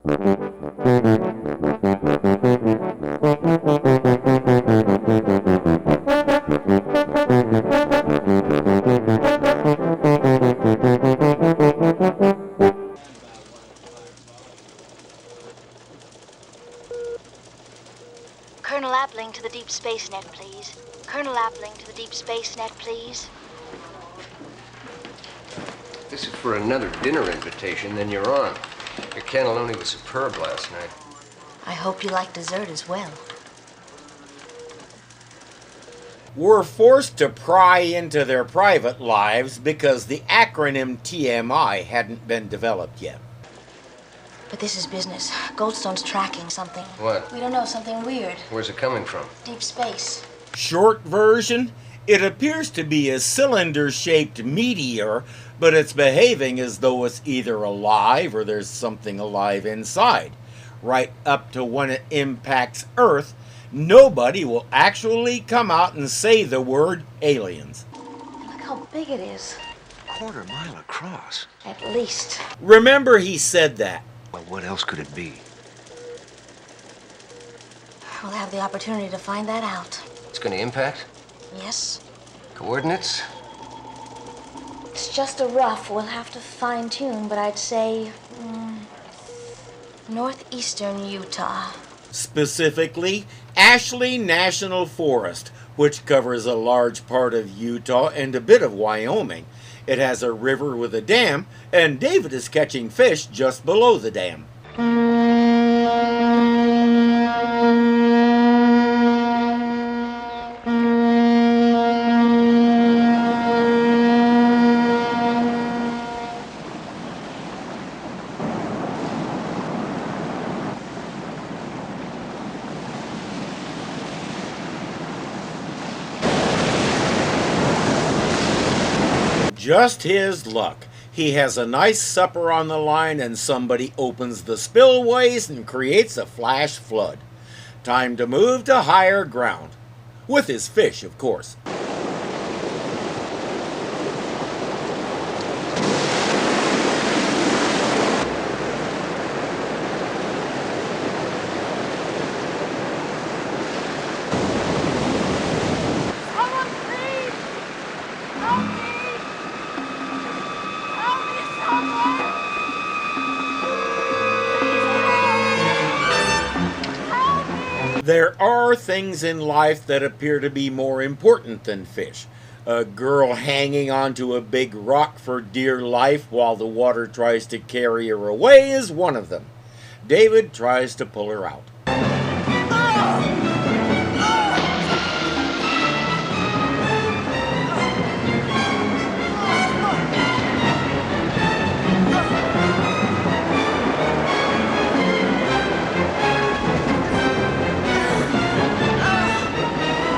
Colonel Appling to the Deep Space Net, please. Colonel Appling to the Deep Space Net, please. This is for another dinner invitation, then you're on. Your cannelloni was superb last night. I hope you like dessert as well. Were forced to pry into their private lives because the acronym TMI hadn't been developed yet. But this is business. Goldstone's tracking something. What? We don't know, something weird. Where's it coming from? Deep space. Short version, it appears to be a cylinder-shaped meteor, but it's behaving as though it's either alive or there's something alive inside. Right up to when it impacts Earth, nobody will actually come out and say the word aliens. Look how big it is. Quarter mile across. At least. Remember he said that. Well, what else could it be? We'll have the opportunity to find that out. It's going to impact? Yes? Coordinates? It's just a rough. We'll have to fine-tune, but I'd say... northeastern Utah. Specifically, Ashley National Forest, which covers a large part of Utah and a bit of Wyoming. It has a river with a dam, and David is catching fish just below the dam. Just his luck. He has a nice supper on the line and somebody opens the spillways and creates a flash flood. Time to move to higher ground. With his fish, of course. There are things in life that appear to be more important than fish. A girl hanging onto a big rock for dear life while the water tries to carry her away is one of them. David tries to pull her out.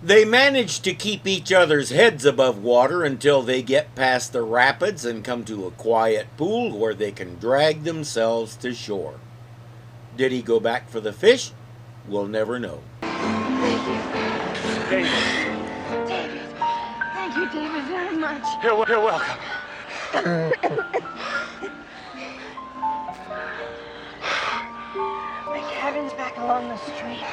They manage to keep each other's heads above water until they get past the rapids and come to a quiet pool where they can drag themselves to shore. Did he go back for the fish? We'll never know. Thank you. David. David. Thank you, David, very much. You're welcome. My cabin's back along the street.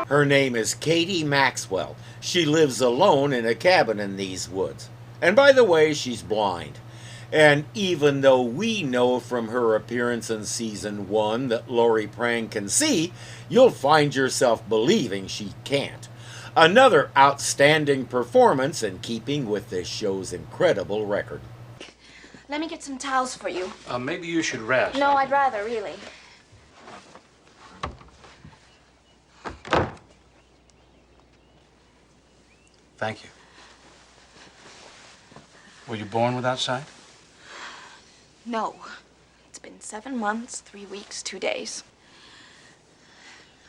Her name is Katie Maxwell. She lives alone in a cabin in these woods. And by the way, she's blind. And even though we know from her appearance in season 1 that Lori Prang can see, you'll find yourself believing she can't. Another outstanding performance in keeping with this show's incredible record. Let me get some towels for you. Maybe you should rest. No, I'd rather, really. Thank you. Were you born without sight? No. It's been 7 months, 3 weeks, 2 days.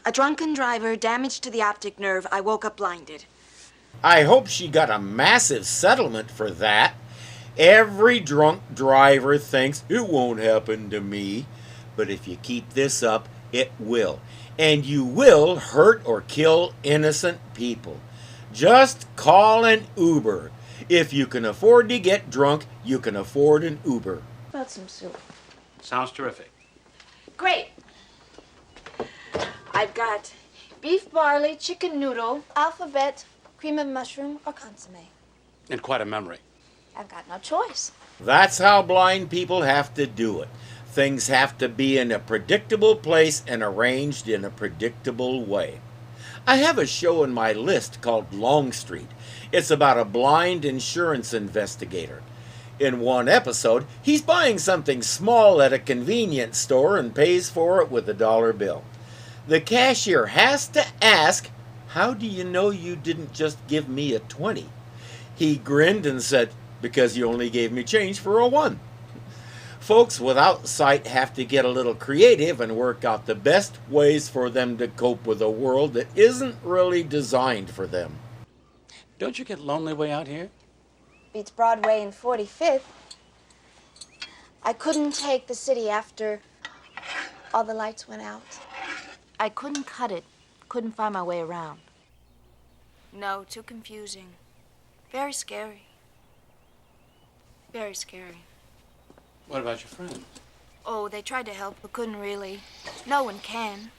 A drunken driver, damage to the optic nerve. I woke up blinded. I hope she got a massive settlement for that. Every drunk driver thinks it won't happen to me. But if you keep this up, it will. And you will hurt or kill innocent people. Just call an Uber. If you can afford to get drunk, you can afford an Uber. How about some soup? Sounds terrific. Great. I've got beef barley, chicken noodle, alphabet, cream of mushroom, or consomme. And quite a memory. I've got no choice. That's how blind people have to do it. Things have to be in a predictable place and arranged in a predictable way. I have a show in my list called Longstreet. It's about a blind insurance investigator. In one episode, he's buying something small at a convenience store and pays for it with a dollar bill. The cashier has to ask, "How do you know you didn't just give me a 20?" He grinned and said, "Because you only gave me change for a 1. Folks without sight have to get a little creative and work out the best ways for them to cope with a world that isn't really designed for them. Don't you get lonely way out here? Beats Broadway and 45th. I couldn't take the city after all the lights went out. I couldn't cut it. Couldn't find my way around. No, too confusing. Very scary. Very scary. What about your friends? Oh, they tried to help, but couldn't really. No one can.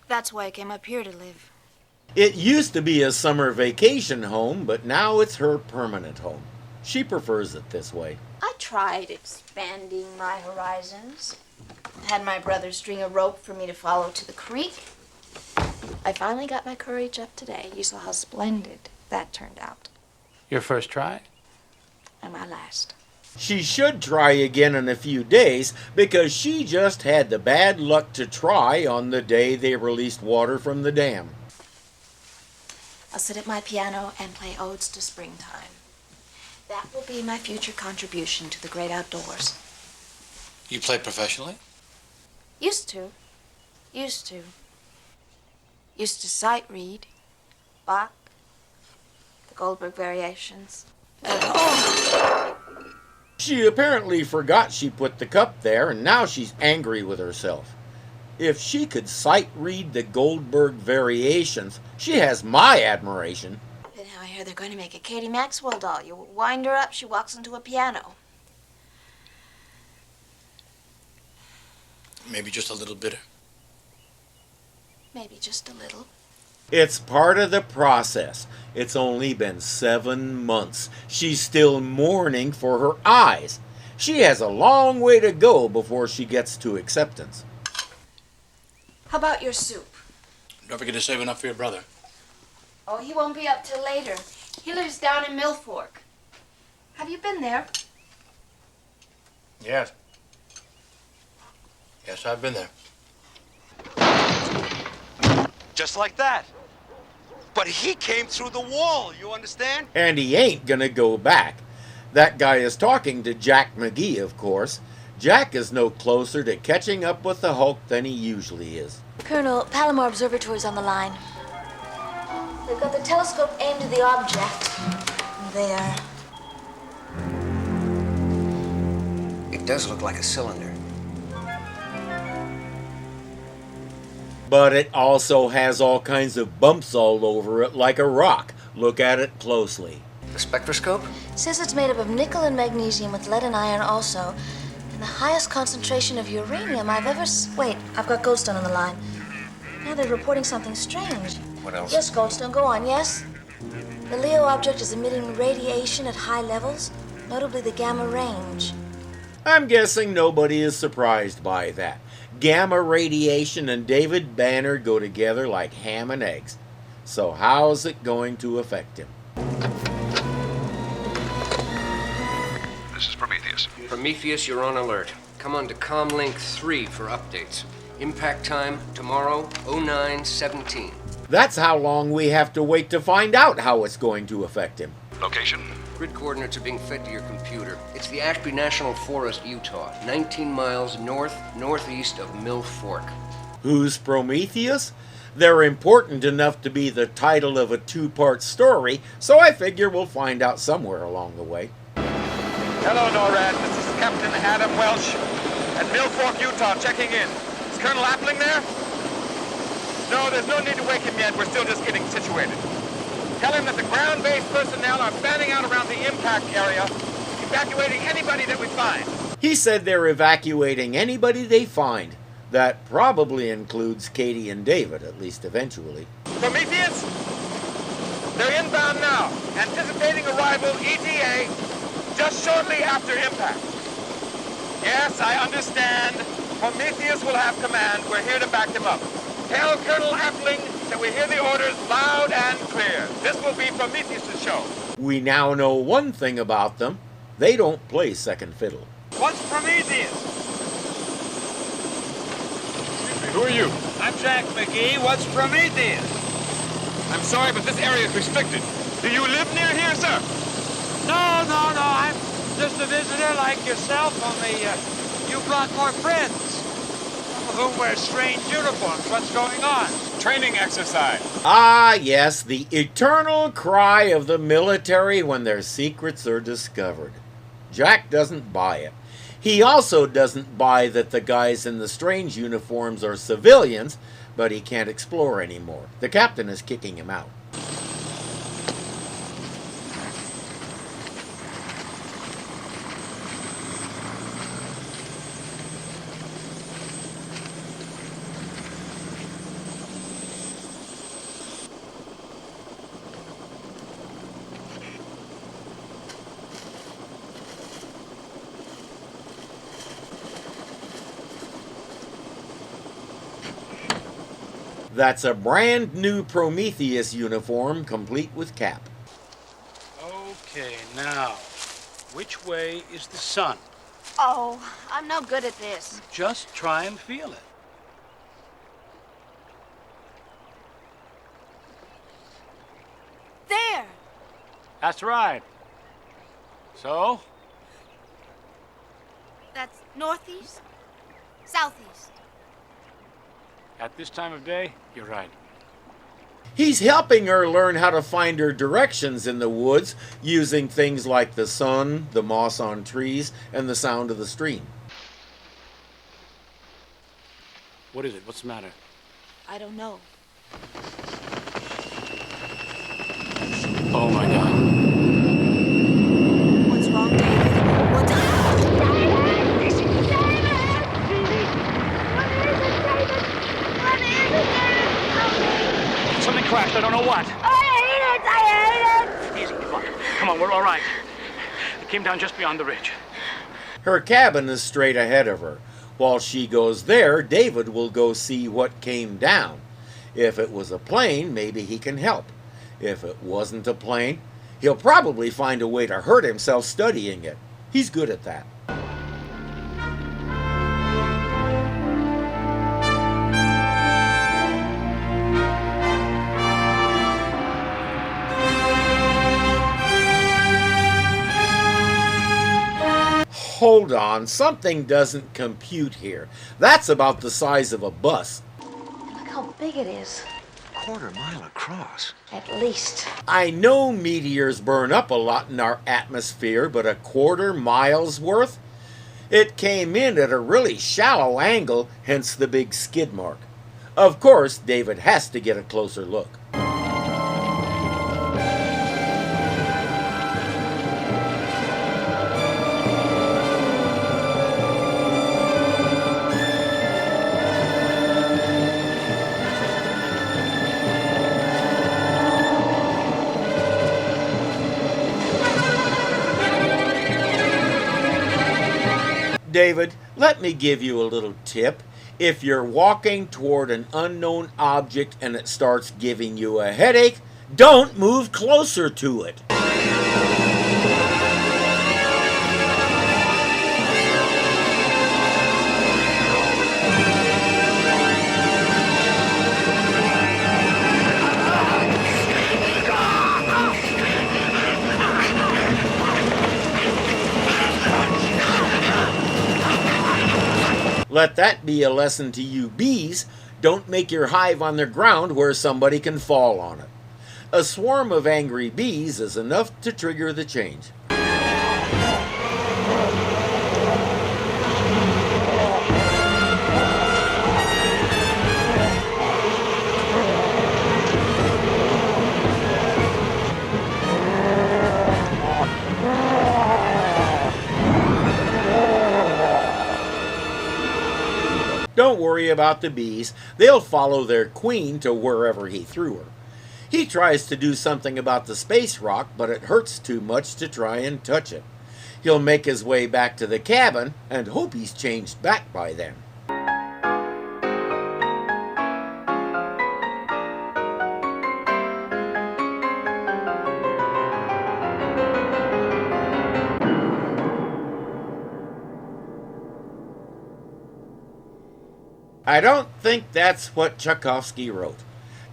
That's why I came up here to live. It used to be a summer vacation home, but now it's her permanent home. She prefers it this way. I tried expanding my horizons. Had my brother string a rope for me to follow to the creek. I finally got my courage up today. You saw how splendid that turned out. Your first try? And my last. She should try again in a few days because she just had the bad luck to try on the day they released water from the dam. I'll sit at my piano and play odes to springtime. That will be my future contribution to the great outdoors. You play professionally? Used to. Used to sight read. Bach. The Goldberg variations. She apparently forgot she put the cup there, and now she's angry with herself. If she could sight read the Goldberg variations, she has my admiration. And now I hear they're going to make a Katie Maxwell doll. You wind her up, she walks into a piano. Maybe just a little bitter. Maybe just a little. It's part of the process. It's only been 7 months. She's still mourning for her eyes. She has a long way to go before she gets to acceptance. How about your soup? Don't forget to save enough for your brother. Oh, he won't be up till later. He lives down in Mill Fork. Have you been there? Yes. Yes, I've been there. Just like that. But he came through the wall, you understand? And he ain't gonna go back. That guy is talking to Jack McGee, of course. Jack is no closer to catching up with the Hulk than he usually is. Colonel, Palomar Observatory's on the line. They've got the telescope aimed at the object. There. It does look like a cylinder. But it also has all kinds of bumps all over it like a rock. Look at it closely. The spectroscope? Says it's made up of nickel and magnesium with lead and iron also. And the highest concentration of uranium I've ever Wait, I've got Goldstone on the line. Now they're reporting something strange. What else? Yes, Goldstone, go on, yes? The Leo object is emitting radiation at high levels, notably the gamma range. I'm guessing nobody is surprised by that. Gamma radiation and David Banner go together like ham and eggs. So how's it going to affect him? This is Prometheus. Prometheus, you're on alert. Come on to Comlink 3 for updates. Impact time tomorrow, 09:17. That's how long we have to wait to find out how it's going to affect him. Location? Grid coordinates are being fed to your computer. It's the Ashby National Forest, Utah, 19 miles northeast of Mill Fork. Who's Prometheus? They're important enough to be the title of a 2-part story, so I figure we'll find out somewhere along the way. Hello, NORAD. This is Captain Adam Welsh at Mill Fork, Utah, checking in. Is Colonel Appling there? No, there's no need to wake him yet. We're still just getting situated. Tell him that the ground-based personnel are fanning out around the impact area, evacuating anybody that we find. He said they're evacuating anybody they find. That probably includes Katie and David, at least eventually. Prometheus? They're inbound now, anticipating arrival ETA just shortly after impact. Yes, I understand. Prometheus will have command. We're here to back him up. Tell Colonel Appling that we hear the orders loud and clear. This will be Prometheus' show. We now know one thing about them. They don't play second fiddle. What's Prometheus? Who are you? I'm Jack McGee. What's Prometheus? I'm sorry, but this area is restricted. Do you live near here, sir? No. I'm just a visitor like yourself, only you brought more friends. Some of whom wear strange uniforms. What's going on? Training exercise. Ah, yes, the eternal cry of the military when their secrets are discovered. Jack doesn't buy it. He also doesn't buy that the guys in the strange uniforms are civilians, but he can't explore anymore. The captain is kicking him out. That's a brand new Prometheus uniform, complete with cap. Okay, now, which way is the sun? Oh, I'm no good at this. Just try and feel it. There! That's right. So? That's northeast, southeast. At this time of day, you're right. He's helping her learn how to find her directions in the woods using things like the sun, the moss on trees, and the sound of the stream. What is it? What's the matter? I don't know. Oh my God. What's wrong, David? Something crashed. I don't know what. I hate it! Easy, come on, we're all right. It came down just beyond the ridge. Her cabin is straight ahead of her. While she goes there, David will go see what came down. If it was a plane, maybe he can help. If it wasn't a plane, he'll probably find a way to hurt himself studying it. He's good at that. Hold on, something doesn't compute here. That's about the size of a bus. Look how big it is. Quarter mile across. At least. I know meteors burn up a lot in our atmosphere, but a quarter mile's worth? It came in at a really shallow angle, hence the big skid mark. Of course, David has to get a closer look. David, let me give you a little tip. If you're walking toward an unknown object and it starts giving you a headache, don't move closer to it. Let that be a lesson to you bees. Don't make your hive on the ground where somebody can fall on it. A swarm of angry bees is enough to trigger the change. Don't worry about the bees. They'll follow their queen to wherever he threw her. He tries to do something about the space rock, but it hurts too much to try and touch it. He'll make his way back to the cabin and hope he's changed back by then. I don't think that's what Tchaikovsky wrote.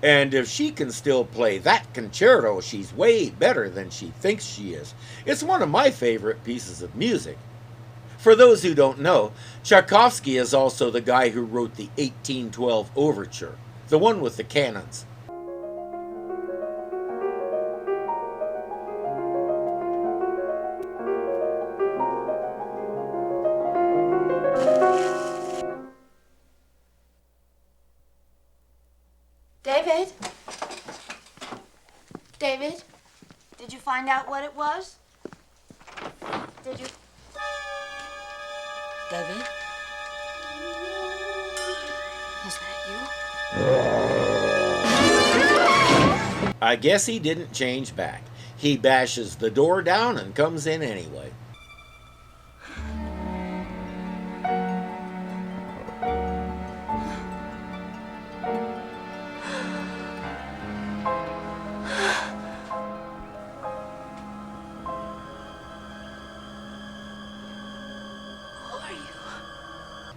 And if she can still play that concerto, she's way better than she thinks she is. It's one of my favorite pieces of music. For those who don't know, Tchaikovsky is also the guy who wrote the 1812 Overture, the one with the cannons. David? David? Did you find out what it was? Did you... David? Is that you? I guess he didn't change back. He bashes the door down and comes in anyway.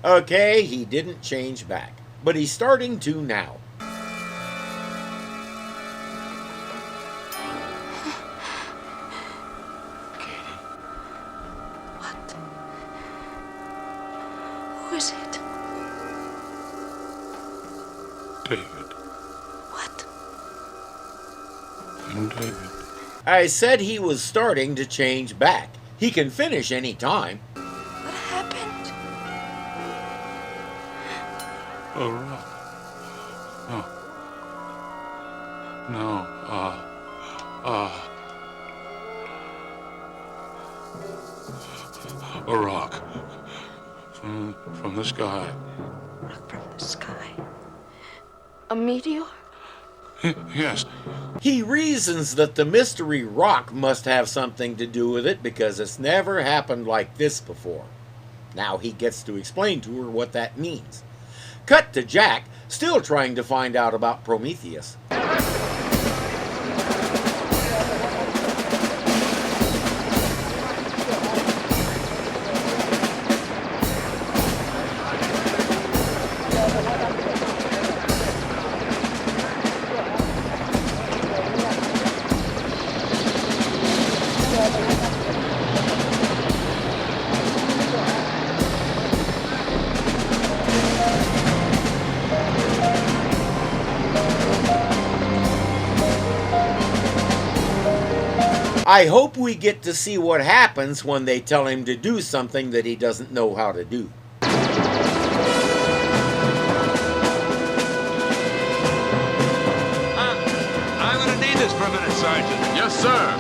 Okay, he didn't change back, but he's starting to now. Katie. What? Who is it? David. What? I'm David. I said he was starting to change back. He can finish any time. What happened? A rock. No. A rock. From the sky. Rock from the sky. A meteor? Yes. He reasons that the mystery rock must have something to do with it because it's never happened like this before. Now he gets to explain to her what that means. Cut to Jack, still trying to find out about Prometheus. I hope we get to see what happens when they tell him to do something that he doesn't know how to do. I'm gonna need this for a minute, Sergeant. Yes, sir.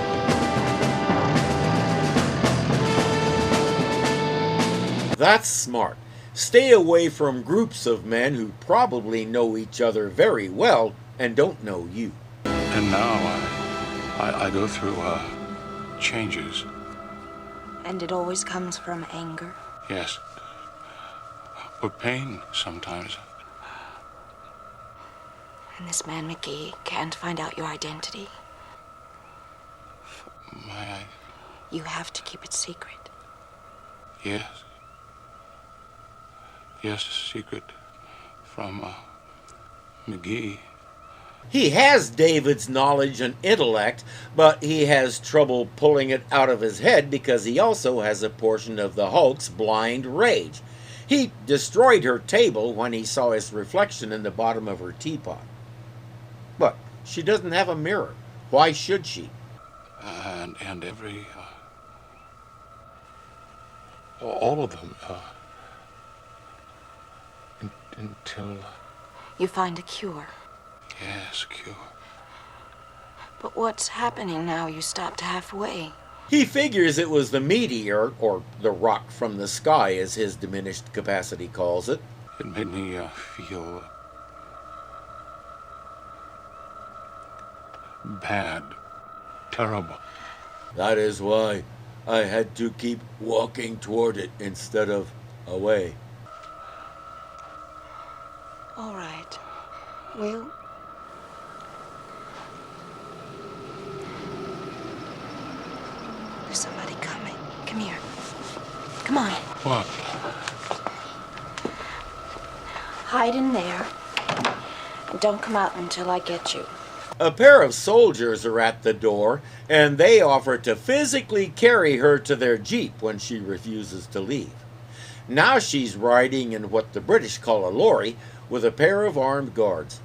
That's smart. Stay away from groups of men who probably know each other very well and don't know you. And now I go through changes. And it always comes from anger. Yes. Or pain sometimes. And this man McGee can't find out your identity. You have to keep it secret. Yes. Yes, secret from McGee. He has David's knowledge and intellect, but he has trouble pulling it out of his head because he also has a portion of the Hulk's blind rage. He destroyed her table when he saw his reflection in the bottom of her teapot. But she doesn't have a mirror. Why should she? And every... all of them, until... You find a cure. Yes, cure. But what's happening now you stopped halfway? He figures it was the meteor, or the rock from the sky as his diminished capacity calls it. It made me feel bad, terrible. That is why I had to keep walking toward it instead of away. All right. Will? There's somebody coming. Come here. Come on. What? Hide in there. And don't come out until I get you. A pair of soldiers are at the door, and they offer to physically carry her to their jeep when she refuses to leave. Now she's riding in what the British call a lorry with a pair of armed guards.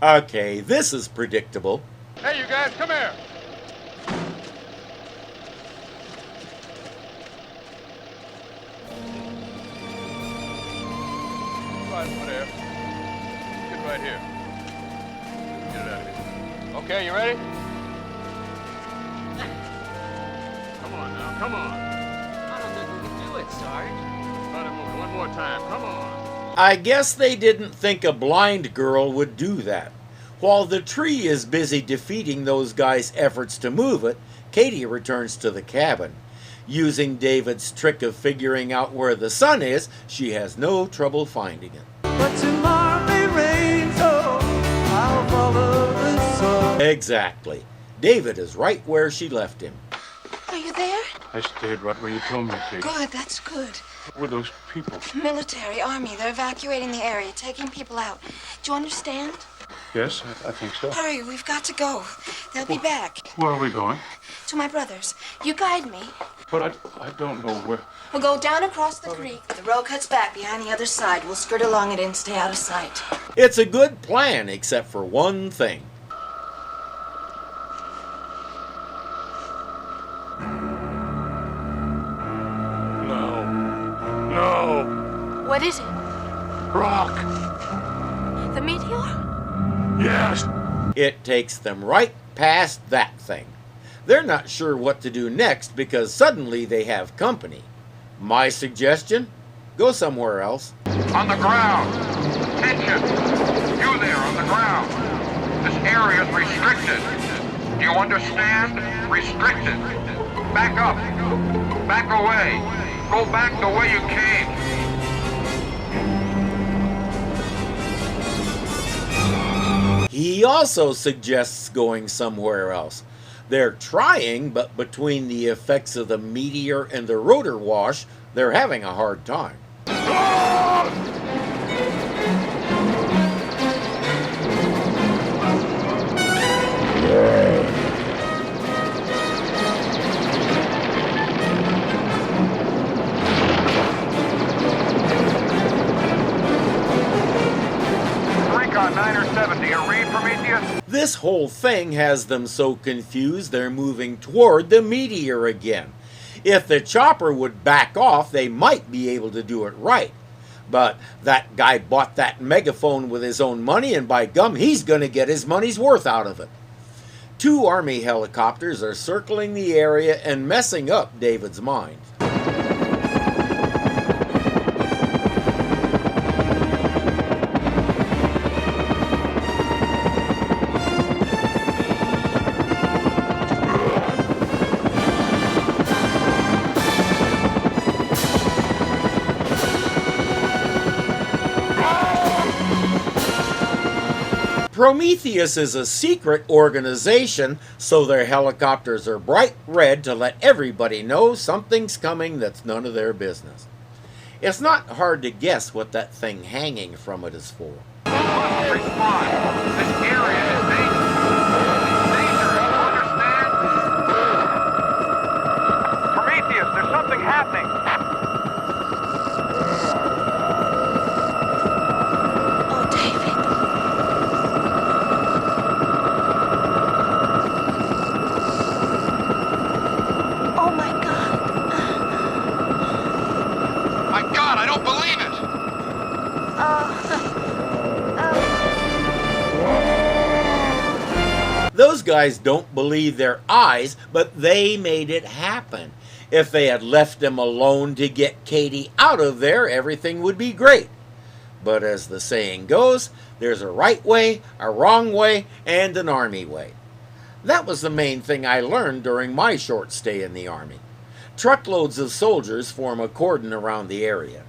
Okay, this is predictable. Hey, you guys, come here. Right over there. Get right here. Get it out of here. Okay, you ready? Come on now, come on. I don't think we can do it, Sarge. Try to move one more time, come on. I guess they didn't think a blind girl would do that. While the tree is busy defeating those guys' efforts to move it, Katie returns to the cabin. Using David's trick of figuring out where the sun is, she has no trouble finding it. But tomorrow may rain, so I'll follow the sun. Exactly. David is right where she left him. Are you there? I stayed right where you told me to. Good, that's good. What were those people? Military, army, they're evacuating the area, taking people out. Do you understand? Yes, I think so. Hurry, we've got to go. They'll be back. Where are we going? To my brother's. You guide me. But I don't know where. We'll go down across the creek. The road cuts back behind the other side. We'll skirt along it and stay out of sight. It's a good plan, except for one thing. No. What is it? Rock. The meteor? Yes. It takes them right past that thing. They're not sure what to do next because suddenly they have company. My suggestion? Go somewhere else. On the ground. Attention. You there on the ground. This area is restricted. Do you understand? Restricted. Back up. Back away. Go back the way you came. He also suggests going somewhere else. They're trying, but between the effects of the meteor and the rotor wash, they're having a hard time. Recon 9 or 7, do you read, Prometheus? This whole thing has them so confused they're moving toward the meteor again. If the chopper would back off, they might be able to do it right. But that guy bought that megaphone with his own money, and by gum, he's going to get his money's worth out of it. 2 Army helicopters are circling the area and messing up David's mind. Prometheus is a secret organization, so their helicopters are bright red to let everybody know something's coming that's none of their business. It's not hard to guess what that thing hanging from it is for. Must respond. This area is dangerous. Danger, you understand? Prometheus, there's something happening. Oh, David. Oh, my God. God, I don't believe it! Those guys don't believe their eyes, but they made it happen. If they had left them alone to get Katie out of there, everything would be great. But as the saying goes, there's a right way, a wrong way, and an army way. That was the main thing I learned during my short stay in the Army. Truckloads of soldiers form a cordon around the area.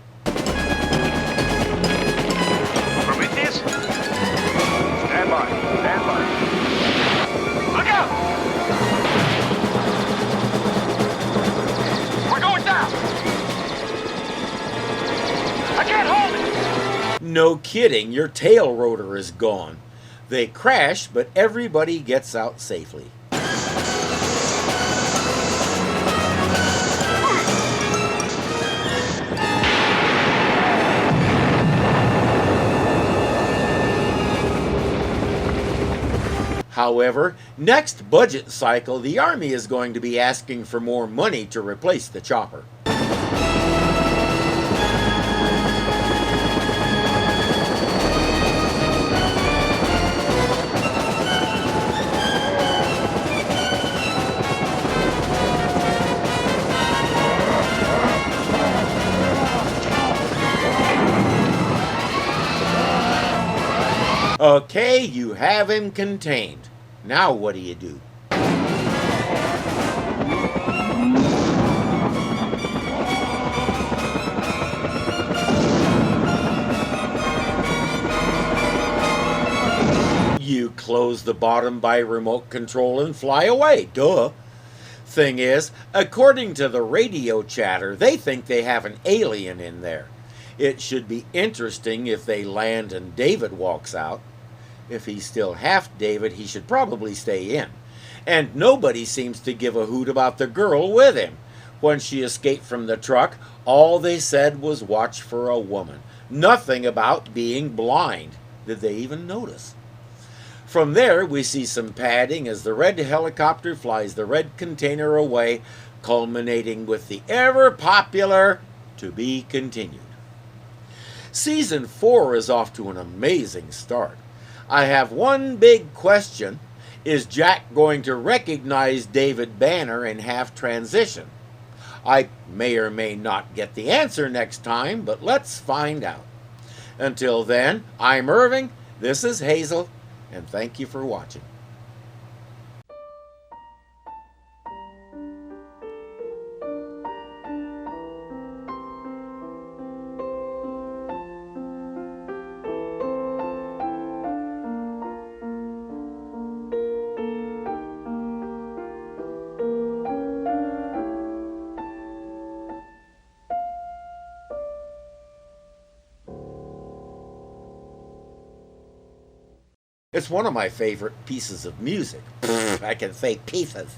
Prometheus? Stand by. Stand by. Look out! We're going down! I can't hold it! No kidding, your tail rotor is gone. They crash, but everybody gets out safely. However, next budget cycle, the Army is going to be asking for more money to replace the chopper. Okay, you have him contained. Now what do you do? You close the bottom by remote control and fly away, duh. Thing is, according to the radio chatter, they think they have an alien in there. It should be interesting if they land and David walks out. If he's still half David, he should probably stay in. And nobody seems to give a hoot about the girl with him. When she escaped from the truck, all they said was watch for a woman. Nothing about being blind. Did they even notice? From there, we see some padding as the red helicopter flies the red container away, culminating with the ever-popular "to be continued." Season 4 is off to an amazing start. I have one big question. Is Jack going to recognize David Banner and have transition? I may or may not get the answer next time, but let's find out. Until then, I'm Irving, this is Hazel, and thank you for watching. It's one of my favorite pieces of music. I can say pieces.